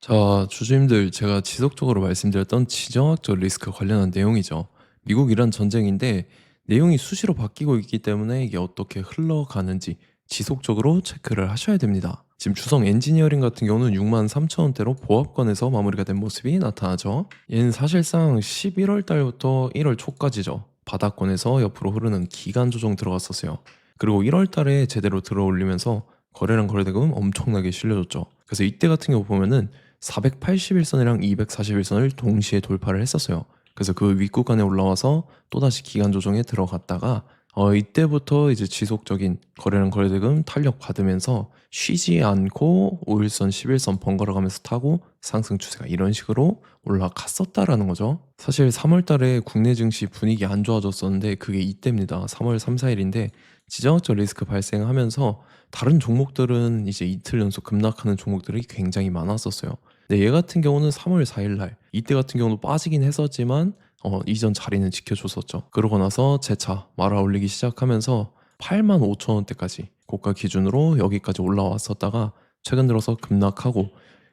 자, 주주님들, 제가 지속적으로 말씀드렸던 지정학적 리스크 관련한 내용이죠. 미국 이란 전쟁인데 내용이 수시로 바뀌고 있기 때문에 이게 어떻게 흘러가는지 지속적으로 체크를 하셔야 됩니다. 지금 주성 엔지니어링 같은 경우는 6만 3천 원대로 보합권에서 마무리가 된 모습이 나타나죠. 얘는 사실상 11월 달부터 1월 초까지죠. 바닥권에서 옆으로 흐르는 기간 조정 들어갔었어요. 그리고 1월 달에 제대로 들어올리면서 거래량 거래대금 엄청나게 실려줬죠. 그래서 이때 같은 경우 보면은 481선이랑 241선을 동시에 돌파를 했었어요. 그래서 그 윗구간에 올라와서 또다시 기간 조정에 들어갔다가 이때부터 이제 지속적인 거래량 거래대금 탄력 받으면서 쉬지 않고 5일선, 11선 번갈아 가면서 타고 상승 추세가 이런 식으로 올라갔었다라는 거죠. 사실 3월 달에 국내 증시 분위기 안 좋아졌었는데 그게 이때입니다. 3월 3, 4일인데 지정학적 리스크 발생하면서 다른 종목들은 이제 이틀 연속 급락하는 종목들이 굉장히 많았었어요. 근데 얘 같은 경우는 3월 4일 날 이때 같은 경우도 빠지긴 했었지만 이전 자리는 지켜줬었죠. 그러고 나서 재차 말아 올리기 시작하면서 8만 5천 원대까지 고가 기준으로 여기까지 올라왔었다가 최근 들어서 급락하고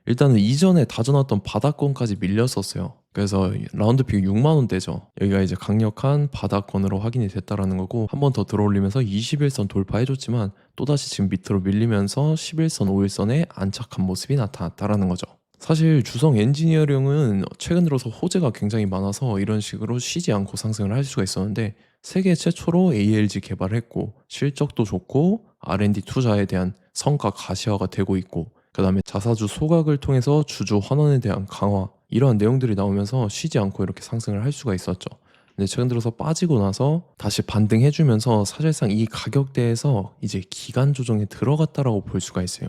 일단은 이전에 다져놨던 바닥권까지 밀렸었어요. 그래서 라운드픽 6만 원대죠. 여기가 이제 강력한 바닥권으로 확인이 됐다라는 거고 한 번 더 들어올리면서 21선 돌파해줬지만 또다시 지금 밑으로 밀리면서 11선, 5일선에 안착한 모습이 나타났다라는 거죠. 사실 주성 엔지니어링은 최근 들어서 호재가 굉장히 많아서 이런 식으로 쉬지 않고 상승을 할 수가 있었는데 세계 최초로 ALG 개발을 했고 실적도 좋고 R&D 투자에 대한 성과 가시화가 되고 있고 그 다음에 자사주 소각을 통해서 주주 환원에 대한 강화 이러한 내용들이 나오면서 쉬지 않고 이렇게 상승을 할 수가 있었죠. 근데 최근 들어서 빠지고 나서 다시 반등해주면서 사실상 이 가격대에서 이제 기간 조정에 들어갔다라고 볼 수가 있어요.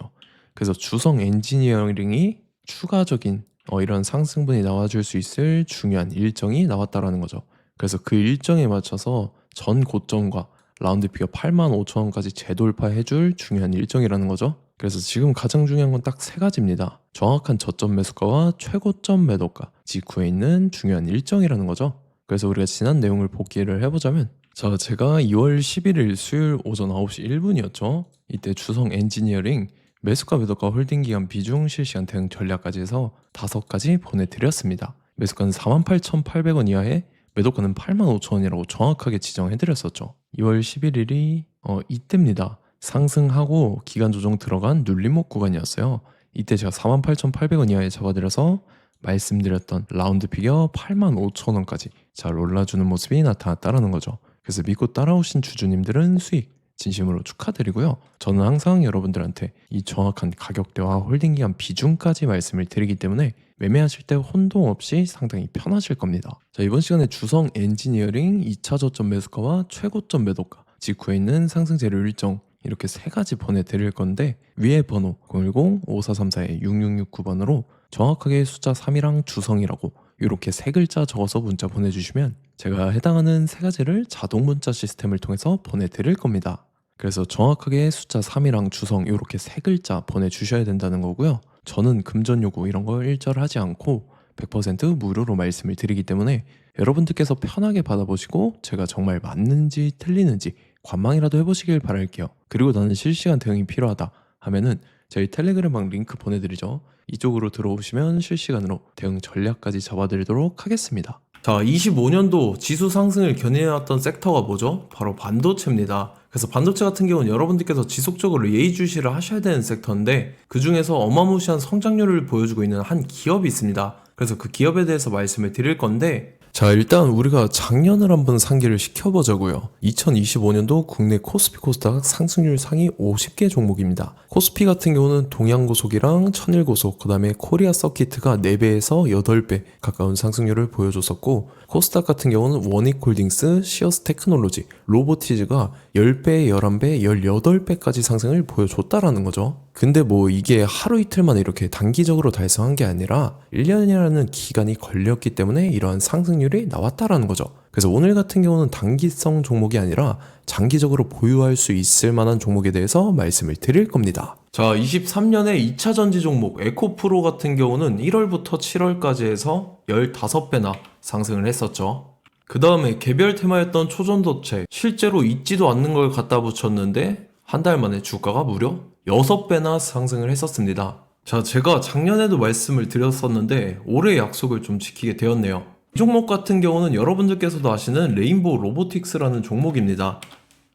그래서 주성 엔지니어링이 추가적인 이런 상승분이 나와줄 수 있을 중요한 일정이 나왔다라는 거죠. 그래서 그 일정에 맞춰서 전 고점과 라운드 피겨 8만 5천 원까지 재돌파해줄 중요한 일정이라는 거죠. 그래서 지금 가장 중요한 건 딱 세 가지입니다. 정확한 저점 매수가와 최고점 매도가 직후에 있는 중요한 일정이라는 거죠. 그래서 우리가 지난 내용을 복기를 해보자면 자, 제가 2월 11일 수요일 오전 9시 1분이었죠. 이때 주성 엔지니어링 매수가 매도가 홀딩 기간 비중 실시간 대응 전략까지 해서 5가지 보내드렸습니다. 매수가는 48,800원 이하에 매도가는 85,000원이라고 정확하게 지정해드렸었죠. 2월 11일이 이때입니다. 상승하고 기간 조정 들어간 눌림목 구간이었어요. 이때 제가 48,800원 이하에 잡아드려서 말씀드렸던 라운드 피겨 85,000원까지 잘 올라주는 모습이 나타났다는 거죠. 그래서 믿고 따라오신 주주님들은 수익 진심으로 축하드리고요. 저는 항상 여러분들한테 이 정확한 가격대와 홀딩 기간 비중까지 말씀을 드리기 때문에 매매하실 때 혼동 없이 상당히 편하실 겁니다. 자, 이번 시간에 주성 엔지니어링 2차 저점 매수가와 최고점 매도가 직후에 있는 상승 재료 일정 이렇게 세 가지 보내드릴 건데 위에 번호 010-5434-6669번으로 정확하게 숫자 3이랑 주성이라고 이렇게 세 글자 적어서 문자 보내주시면 제가 해당하는 세 가지를 자동 문자 시스템을 통해서 보내드릴 겁니다. 그래서 정확하게 숫자 3이랑 주성 이렇게 세 글자 보내주셔야 된다는 거고요. 저는 금전 요구 이런 거 일절하지 않고 100% 무료로 말씀을 드리기 때문에 여러분들께서 편하게 받아보시고 제가 정말 맞는지 틀리는지 관망이라도 해보시길 바랄게요. 그리고 나는 실시간 대응이 필요하다 하면은 저희 텔레그램방 링크 보내드리죠. 이쪽으로 들어오시면 실시간으로 대응 전략까지 잡아드리도록 하겠습니다. 자, 25년도 지수 상승을 견인해왔던 섹터가 뭐죠? 바로 반도체입니다. 그래서 반도체 같은 경우는 여러분들께서 지속적으로 예의주시를 하셔야 되는 섹터인데 그 중에서 어마무시한 성장률을 보여주고 있는 한 기업이 있습니다. 그래서 그 기업에 대해서 말씀을 드릴 건데 자, 일단 우리가 작년을 한번 상기를 시켜보자고요. 2025년도 국내 코스피 코스닥 상승률 상위 50개 종목입니다. 코스피 같은 경우는 동양고속이랑 천일고속, 그 다음에 코리아 서키트가 4배에서 8배 가까운 상승률을 보여줬었고 코스닥 같은 경우는 원익홀딩스, 시어스 테크놀로지, 로보티즈가 10배, 11배, 18배까지 상승을 보여줬다라는 거죠. 근데 뭐 이게 하루 이틀만 이렇게 단기적으로 달성한 게 아니라 1년이라는 기간이 걸렸기 때문에 이러한 상승률이 나왔다라는 거죠. 그래서 오늘 같은 경우는 단기성 종목이 아니라 장기적으로 보유할 수 있을 만한 종목에 대해서 말씀을 드릴 겁니다. 자, 23년에 2차 전지 종목 에코프로 같은 경우는 1월부터 7월까지 해서 15배나 상승을 했었죠. 그 다음에 개별 테마였던 초전도체 실제로 있지도 않는 걸 갖다 붙였는데 한 달 만에 주가가 무려 6배나 상승을 했었습니다. 자, 제가 작년에도 말씀을 드렸었는데 올해 약속을 좀 지키게 되었네요. 이 종목 같은 경우는 여러분들께서도 아시는 레인보우 로보틱스라는 종목입니다.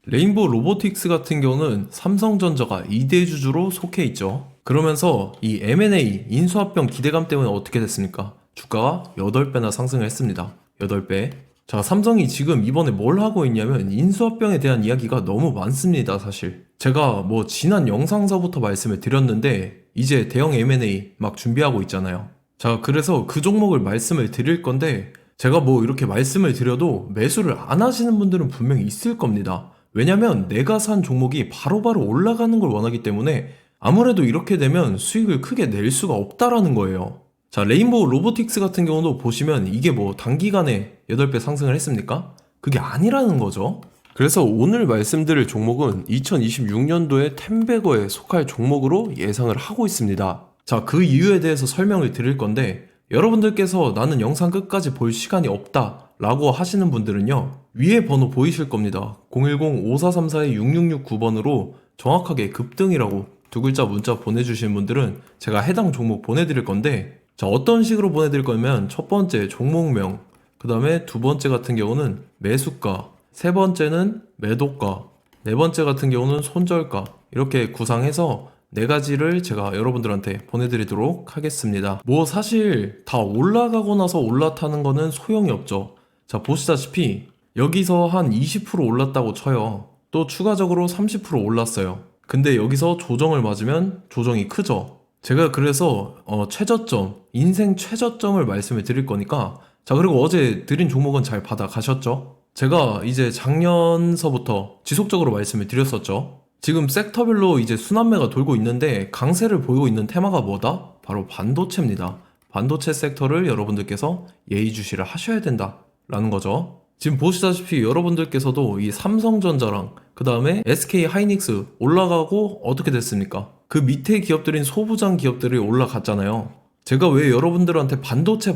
레인보우 로보틱스 같은 경우는 삼성전자가 2대 주주로 속해 있죠. 그러면서 이 M&A 인수합병 기대감 때문에 어떻게 됐습니까? 주가가 8배나 상승을 했습니다. 8배. 자, 삼성이 지금 이번에 뭘 하고 있냐면 인수합병에 대한 이야기가 너무 많습니다, 사실. 제가 뭐 지난 영상서부터 말씀을 드렸는데 이제 대형 M&A 막 준비하고 있잖아요. 자, 그래서 그 종목을 말씀을 드릴 건데 제가 뭐 이렇게 말씀을 드려도 매수를 안 하시는 분들은 분명히 있을 겁니다. 왜냐면 내가 산 종목이 바로바로 올라가는 걸 원하기 때문에 아무래도 이렇게 되면 수익을 크게 낼 수가 없다라는 거예요. 자, 레인보우 로보틱스 같은 경우도 보시면 이게 뭐 단기간에 8배 상승을 했습니까? 그게 아니라는 거죠. 그래서 오늘 말씀드릴 종목은 2026년도에 템베거에 속할 종목으로 예상을 하고 있습니다. 자, 그 이유에 대해서 설명을 드릴 건데 여러분들께서 나는 영상 끝까지 볼 시간이 없다 라고 하시는 분들은요, 위에 번호 보이실 겁니다. 010-5434-6669번으로 정확하게 급등이라고 두 글자 문자 보내주신 분들은 제가 해당 종목 보내드릴 건데, 자, 어떤 식으로 보내드릴 거냐면 첫 번째 종목명, 그 다음에 두 번째 같은 경우는 매수가, 세 번째는 매도가, 네 번째 같은 경우는 손절가, 이렇게 구상해서 네 가지를 제가 여러분들한테 보내드리도록 하겠습니다. 뭐 사실 다 올라가고 나서 올라타는 거는 소용이 없죠. 자, 보시다시피 여기서 한 20% 올랐다고 쳐요. 또 추가적으로 30% 올랐어요. 근데 여기서 조정을 맞으면 조정이 크죠. 제가 그래서 최저점, 인생 최저점을 말씀을 드릴 거니까, 자, 그리고 어제 드린 종목은 잘 받아가셨죠? 제가 이제 작년서부터 지속적으로 말씀을 드렸었죠. 지금 섹터별로 이제 순환매가 돌고 있는데 강세를 보이고 있는 테마가 뭐다? 바로 반도체입니다. 반도체 섹터를 여러분들께서 예의주시를 하셔야 된다라는 거죠. 지금 보시다시피 여러분들께서도 이 삼성전자랑 그 다음에 SK 하이닉스 올라가고 어떻게 됐습니까? 그 밑에 기업들인 소부장 기업들이 올라갔잖아요. 제가 왜 여러분들한테 반도체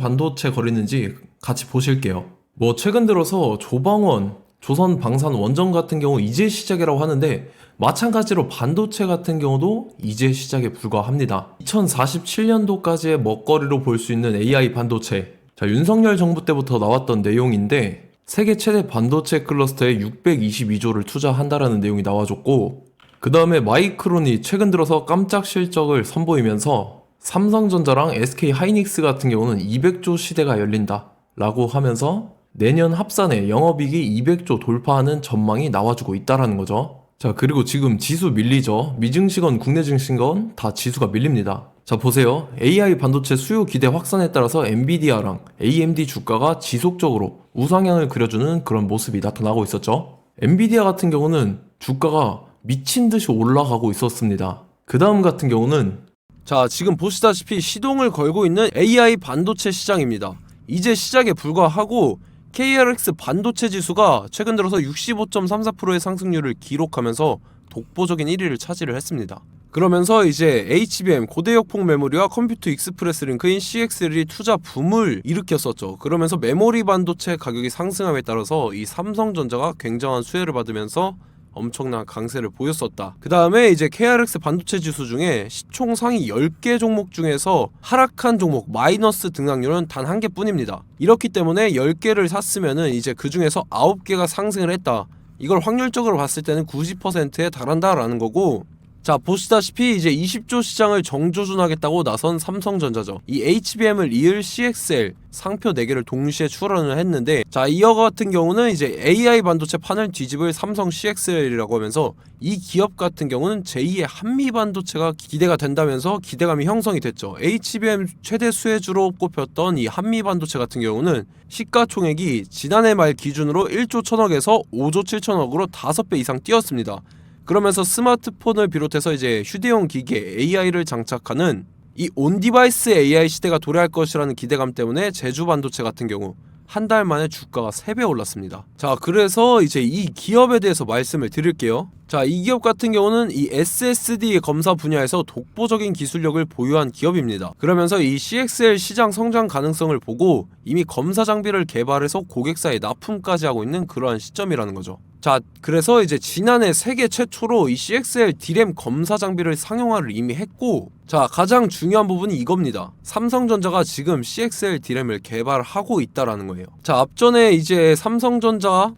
거리는지 같이 보실게요. 뭐 최근 들어서 조방원, 조선방산원전 같은 경우 이제 시작이라고 하는데 마찬가지로 반도체 같은 경우도 이제 시작에 불과합니다. 2047년도까지의 먹거리로 볼 수 있는 AI 반도체. 자, 윤석열 정부 때부터 나왔던 내용인데 세계 최대 반도체 클러스터에 622조를 투자한다라는 내용이 나와줬고, 그 다음에 마이크론이 최근 들어서 깜짝 실적을 선보이면서 삼성전자랑 SK 하이닉스 같은 경우는 200조 시대가 열린다 라고 하면서 내년 합산에 영업이익이 200조 돌파하는 전망이 나와주고 있다라는 거죠. 자, 그리고 지금 지수 밀리죠. 미증시건 국내 증시건 다 지수가 밀립니다. 자, 보세요. AI 반도체 수요 기대 확산에 따라서 엔비디아랑 AMD 주가가 지속적으로 우상향을 그려주는 그런 모습이 나타나고 있었죠. 엔비디아 같은 경우는 주가가 미친 듯이 올라가고 있었습니다. 그 다음 같은 경우는, 자, 지금 보시다시피 시동을 걸고 있는 AI 반도체 시장입니다. 이제 시작에 불과하고 KRX 반도체 지수가 최근 들어서 65.34%의 상승률을 기록하면서 독보적인 1위를 차지를 했습니다. 그러면서 이제 HBM 고대역폭 메모리와 컴퓨터 익스프레스 링크인 CXL이 투자 붐을 일으켰었죠. 그러면서 메모리 반도체 가격이 상승함에 따라서 이 삼성전자가 굉장한 수혜를 받으면서 엄청난 강세를 보였었다. 그 다음에 이제 KRX 반도체 지수 중에 시총 상위 10개 종목 중에서 하락한 종목 마이너스 등락률은 단 1개 뿐입니다. 이렇기 때문에 10개를 샀으면은 이제 그 중에서 9개가 상승을 했다. 이걸 확률적으로 봤을 때는 90%에 달한다라는 거고, 자, 보시다시피 이제 20조 시장을 정조준하겠다고 나선 삼성전자죠. 이 HBM을 이을 CXL 상표 4개를 동시에 출원을 했는데, 자, 이어 같은 경우는 이제 AI 반도체 판을 뒤집을 삼성 CXL이라고 하면서 이 기업 같은 경우는 제2의 한미 반도체가 기대가 된다면서 기대감이 형성이 됐죠. HBM 최대 수혜주로 꼽혔던 이 한미 반도체 같은 경우는 시가총액이 지난해 말 기준으로 1조 1000억에서 5조 7천억으로 5배 이상 뛰었습니다. 그러면서 스마트폰을 비롯해서 이제 휴대용 기기에 AI를 장착하는 이 온디바이스 AI 시대가 도래할 것이라는 기대감 때문에 제주 반도체 같은 경우 한 달 만에 주가가 3배 올랐습니다. 자, 그래서 이제 이 기업에 대해서 말씀을 드릴게요. 자, 이 기업 같은 경우는 이 SSD 검사 분야에서 독보적인 기술력을 보유한 기업입니다. 그러면서 이 CXL 시장 성장 가능성을 보고 이미 검사 장비를 개발해서 고객사에 납품까지 하고 있는 그러한 시점이라는 거죠. 자, 자, 그래서 이제 지난해 세계 최초로 이 CXL D램 검사 장비를 상용화를 이미 했고, 자, 가장 중요한 부분이 이겁니다. 삼성전자가 지금 CXL D램을 개발하고 있다라는 거예요. 자, 앞전에 이제 삼성전자가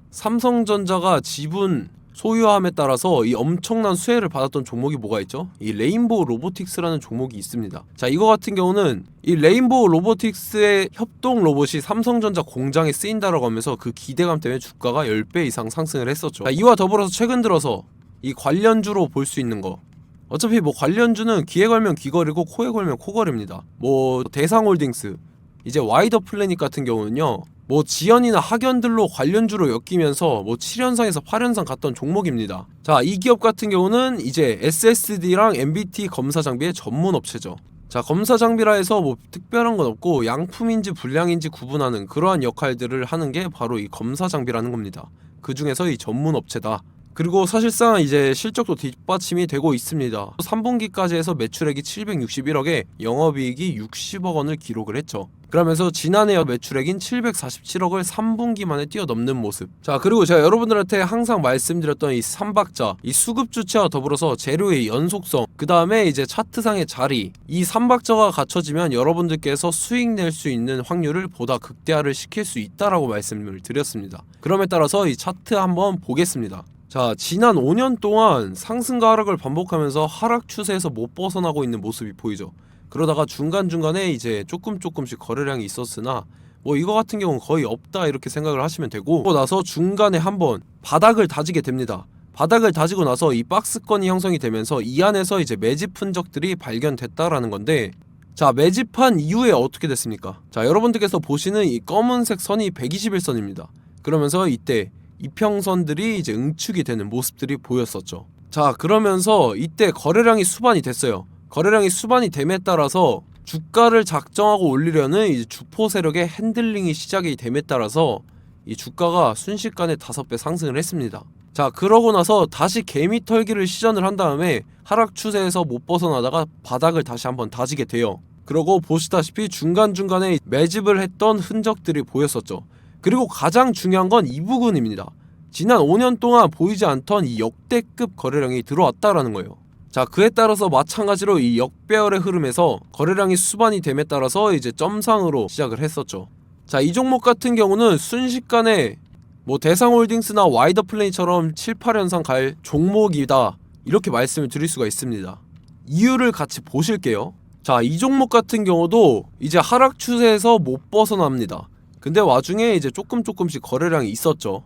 지분 소유함에 따라서 이 엄청난 수혜를 받았던 종목이 뭐가 있죠? 이 레인보우 로보틱스라는 종목이 있습니다. 자, 이거 같은 경우는 이 레인보우 로보틱스의 협동 로봇이 삼성전자 공장에 쓰인다라고 하면서 그 기대감 때문에 주가가 10배 이상 상승을 했었죠. 자, 이와 더불어서 최근 들어서 이 관련주로 볼 수 있는 거, 어차피 뭐 관련주는 귀에 걸면 귀걸이고 코에 걸면 코걸이입니다. 뭐 대상홀딩스, 이제 와이더 플래닛 같은 경우는요, 뭐 지연이나 학연들로 관련주로 엮이면서 뭐 7연상에서 8연상 갔던 종목입니다. 자, 이 기업 같은 경우는 이제 SSD랑 MBT 검사 장비의 전문 업체죠. 자, 검사 장비라 해서 뭐 특별한 건 없고 양품인지 불량인지 구분하는 그러한 역할들을 하는 게 바로 이 검사 장비라는 겁니다. 그 중에서 이 전문 업체다. 그리고 사실상 이제 실적도 뒷받침이 되고 있습니다. 3분기까지 해서 매출액이 761억에 영업이익이 60억 원을 기록을 했죠. 그러면서 지난해 매출액인 747억을 3분기 만에 뛰어넘는 모습. 자, 그리고 제가 여러분들한테 항상 말씀드렸던 이 3박자, 이 수급 주체와 더불어서 재료의 연속성, 그 다음에 이제 차트상의 자리, 이 3박자가 갖춰지면 여러분들께서 수익 낼 수 있는 확률을 보다 극대화를 시킬 수 있다라고 말씀을 드렸습니다. 그럼에 따라서 이 차트 한번 보겠습니다. 자, 지난 5년 동안 상승과 하락을 반복하면서 하락 추세에서 못 벗어나고 있는 모습이 보이죠. 그러다가 중간중간에 이제 조금씩 거래량이 있었으나 뭐 이거 같은 경우는 거의 없다 이렇게 생각을 하시면 되고, 그러고 나서 중간에 한번 바닥을 다지게 됩니다. 바닥을 다지고 나서 이 박스권이 형성이 되면서 이 안에서 이제 매집 흔적들이 발견됐다라는 건데, 자, 매집한 이후에 어떻게 됐습니까? 자, 여러분들께서 보시는 이 검은색 선이 121선입니다. 그러면서 이때 이평선들이 이제 응축이 되는 모습들이 보였었죠. 자, 그러면서 이때 거래량이 수반이 됐어요. 거래량이 수반이 됨에 따라서 주가를 작정하고 올리려는 이제 주포 세력의 핸들링이 시작이 됨에 따라서 이 주가가 순식간에 5배 상승을 했습니다. 자, 그러고 나서 다시 개미 털기를 시전을 한 다음에 하락 추세에서 못 벗어나다가 바닥을 다시 한번 다지게 돼요. 그러고 보시다시피 중간중간에 매집을 했던 흔적들이 보였었죠. 그리고 가장 중요한 건 이 부분입니다. 지난 5년 동안 보이지 않던 이 역대급 거래량이 들어왔다라는 거예요. 자, 그에 따라서 마찬가지로 이 역배열의 흐름에서 거래량이 수반이 됨에 따라서 이제 점상으로 시작을 했었죠. 자, 이 종목 같은 경우는 순식간에 뭐 대상홀딩스나 와이더 플레이처럼 7, 8연상 갈 종목이다 이렇게 말씀을 드릴 수가 있습니다. 이유를 같이 보실게요. 자, 이 종목 같은 경우도 이제 하락 추세에서 못 벗어납니다. 근데 와중에 이제 조금씩 거래량이 있었죠.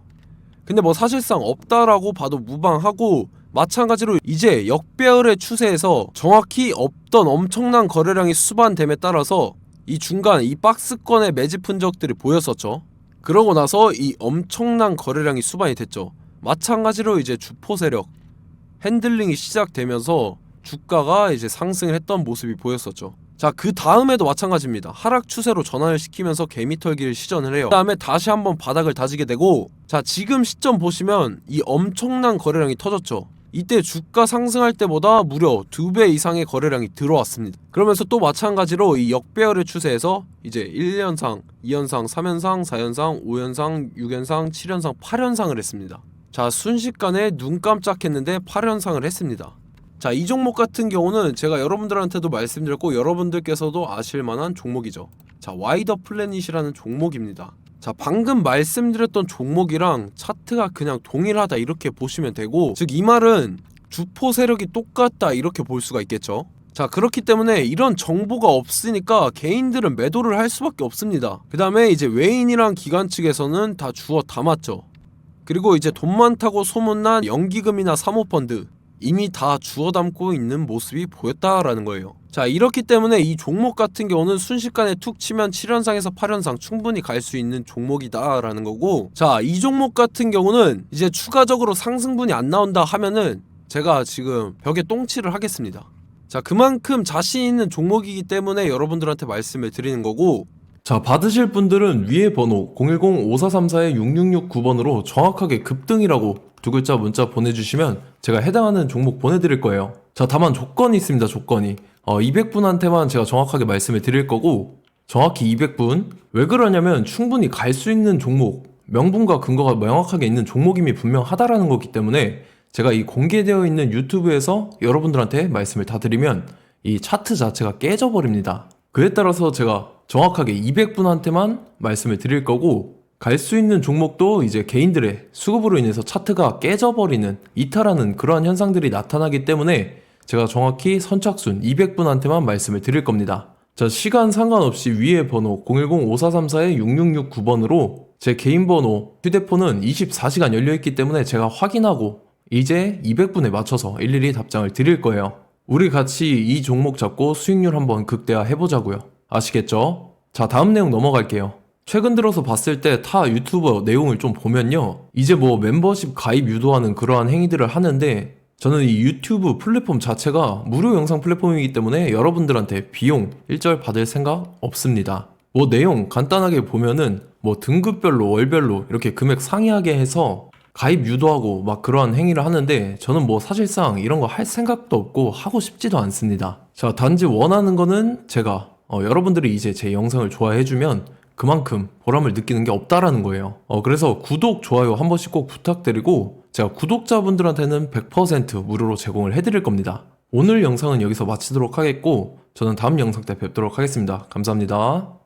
근데 뭐 사실상 없다라고 봐도 무방하고, 마찬가지로 이제 역배열의 추세에서 정확히 없던 엄청난 거래량이 수반됨에 따라서 이 중간 이 박스권의 매집 흔적들이 보였었죠. 그러고 나서 이 엄청난 거래량이 수반이 됐죠. 마찬가지로 이제 주포 세력 핸들링이 시작되면서 주가가 이제 상승을 했던 모습이 보였었죠. 자, 그 다음에도 마찬가지입니다. 하락 추세로 전환을 시키면서 개미털기를 시전을 해요. 그 다음에 다시 한번 바닥을 다지게 되고, 자, 지금 시점 보시면 이 엄청난 거래량이 터졌죠. 이때 주가 상승할 때보다 무려 2배 이상의 거래량이 들어왔습니다. 그러면서 또 마찬가지로 이 역배열의 추세에서 이제 1연상, 2연상, 3연상, 4연상, 5연상, 6연상, 7연상, 8연상을 했습니다. 자, 순식간에 눈 깜짝했는데 8연상을 했습니다. 자, 이 종목 같은 경우는 제가 여러분들한테도 말씀드렸고 여러분들께서도 아실만한 종목이죠. 자, 와이더 플래닛이라는 종목입니다. 자, 방금 말씀드렸던 종목이랑 차트가 그냥 동일하다 이렇게 보시면 되고, 즉 이 말은 주포 세력이 똑같다 이렇게 볼 수가 있겠죠. 자, 그렇기 때문에 이런 정보가 없으니까 개인들은 매도를 할 수밖에 없습니다. 그 다음에 이제 외인이랑 기관 측에서는 다 주워 담았죠. 그리고 이제 돈 많다고 소문난 연기금이나 사모펀드 이미 다 주워 담고 있는 모습이 보였다라는 거예요. 자, 이렇기 때문에 이 종목 같은 경우는 순식간에 툭 치면 7연상에서 8연상 충분히 갈 수 있는 종목이다 라는 거고, 자, 이 종목 같은 경우는 이제 추가적으로 상승분이 안 나온다 하면은 제가 지금 벽에 똥칠을 하겠습니다. 자, 그만큼 자신 있는 종목이기 때문에 여러분들한테 말씀을 드리는 거고, 자, 받으실 분들은 위에 번호 010-5434-6669번으로 정확하게 급등이라고 두 글자 문자 보내주시면 제가 해당하는 종목 보내드릴 거예요. 자, 다만 조건이 있습니다. 조건이 200분한테만 제가 정확하게 말씀을 드릴 거고, 정확히 200분. 왜 그러냐면 충분히 갈 수 있는 종목, 명분과 근거가 명확하게 있는 종목임이 분명하다라는 거기 때문에 제가 이 공개되어 있는 유튜브에서 여러분들한테 말씀을 다 드리면 이 차트 자체가 깨져버립니다. 그에 따라서 제가 정확하게 200분한테만 말씀을 드릴 거고, 갈 수 있는 종목도 이제 개인들의 수급으로 인해서 차트가 깨져버리는, 이탈하는 그러한 현상들이 나타나기 때문에 제가 정확히 선착순 200분한테만 말씀을 드릴 겁니다. 자, 시간 상관없이 위에 번호 010-5434-6669번으로 제 개인 번호, 휴대폰은 24시간 열려있기 때문에 제가 확인하고 이제 200분에 맞춰서 일일이 답장을 드릴 거예요. 우리 같이 이 종목 잡고 수익률 한번 극대화 해보자고요. 아시겠죠? 자, 다음 내용 넘어갈게요. 최근 들어서 봤을 때 타 유튜버 내용을 좀 보면요, 이제 뭐 멤버십 가입 유도하는 그러한 행위들을 하는데, 저는 이 유튜브 플랫폼 자체가 무료 영상 플랫폼이기 때문에 여러분들한테 비용 일절 받을 생각 없습니다. 뭐 내용 간단하게 보면은 뭐 등급별로 월별로 이렇게 금액 상이하게 해서 가입 유도하고 막 그러한 행위를 하는데, 저는 뭐 사실상 이런 거 할 생각도 없고 하고 싶지도 않습니다. 자, 단지 원하는 거는 제가 여러분들이 이제 제 영상을 좋아해주면 그만큼 보람을 느끼는 게 없다라는 거예요. 그래서 구독, 좋아요 한 번씩 꼭 부탁드리고, 제가 구독자분들한테는 100% 무료로 제공을 해드릴 겁니다. 오늘 영상은 여기서 마치도록 하겠고, 저는 다음 영상 때 뵙도록 하겠습니다. 감사합니다.